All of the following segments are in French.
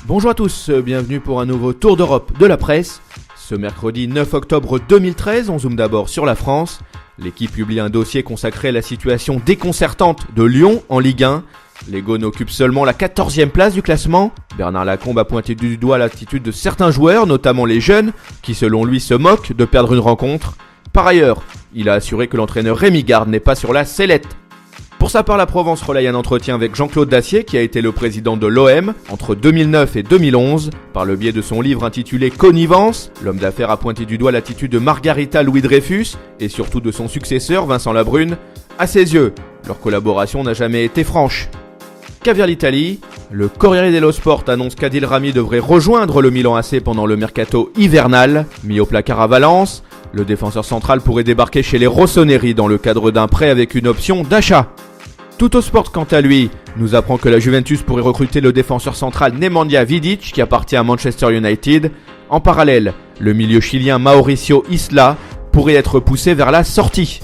Bonjour à tous, bienvenue pour un nouveau tour d'Europe de la presse. Ce mercredi 9 octobre 2013, on zoome d'abord sur la France. L'équipe publie un dossier consacré à la situation déconcertante de Lyon en Ligue 1. Les Gaunes occupent seulement la 14e place du classement. Bernard Lacombe a pointé du doigt l'attitude de certains joueurs, notamment les jeunes, qui selon lui se moquent de perdre une rencontre. Par ailleurs, il a assuré que l'entraîneur Rémi Garde n'est pas sur la sellette. Pour sa part, la Provence relaye un entretien avec Jean-Claude Dacier, qui a été le président de l'OM entre 2009 et 2011. Par le biais de son livre intitulé Connivence, l'homme d'affaires a pointé du doigt l'attitude de Margarita Louis-Dreyfus et surtout de son successeur Vincent Labrune. À ses yeux, leur collaboration n'a jamais été franche. Caviar l'Italie, le Corriere dello Sport annonce qu'Adil Rami devrait rejoindre le Milan AC pendant le mercato hivernal. Mis au placard à Valence, le défenseur central pourrait débarquer chez les Rossoneri dans le cadre d'un prêt avec une option d'achat. Tuttosport quant à lui nous apprend que la Juventus pourrait recruter le défenseur central Nemanja Vidic qui appartient à Manchester United. En parallèle, le milieu chilien Mauricio Isla pourrait être poussé vers la sortie.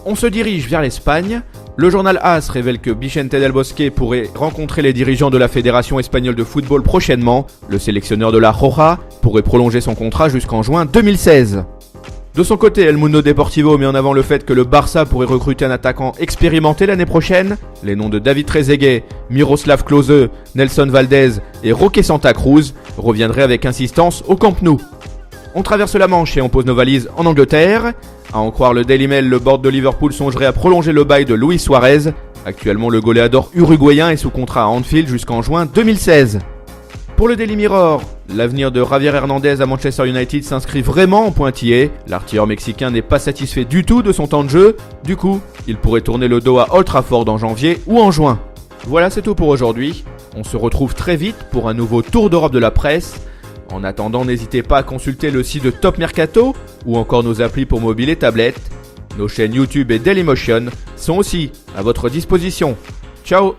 On se dirige vers l'Espagne. Le journal AS révèle que Vicente del Bosque pourrait rencontrer les dirigeants de la Fédération espagnole de football prochainement. Le sélectionneur de la Roja pourrait prolonger son contrat jusqu'en juin 2016. De son côté, El Mundo Deportivo met en avant le fait que le Barça pourrait recruter un attaquant expérimenté l'année prochaine. Les noms de David Trezeguet, Miroslav Klose, Nelson Valdez et Roque Santa Cruz reviendraient avec insistance au Camp Nou. On traverse la Manche et on pose nos valises en Angleterre. À en croire le Daily Mail, le board de Liverpool songerait à prolonger le bail de Luis Suarez. Actuellement, le goléador uruguayen est sous contrat à Anfield jusqu'en juin 2016. Pour le Daily Mirror, l'avenir de Javier Hernandez à Manchester United s'inscrit vraiment en pointillé. L'artilleur mexicain n'est pas satisfait du tout de son temps de jeu. Du coup, il pourrait tourner le dos à Old Trafford en janvier ou en juin. Voilà, c'est tout pour aujourd'hui. On se retrouve très vite pour un nouveau tour d'Europe de la presse. En attendant, n'hésitez pas à consulter le site de Top Mercato ou encore nos applis pour mobile et tablette. Nos chaînes YouTube et Dailymotion sont aussi à votre disposition. Ciao!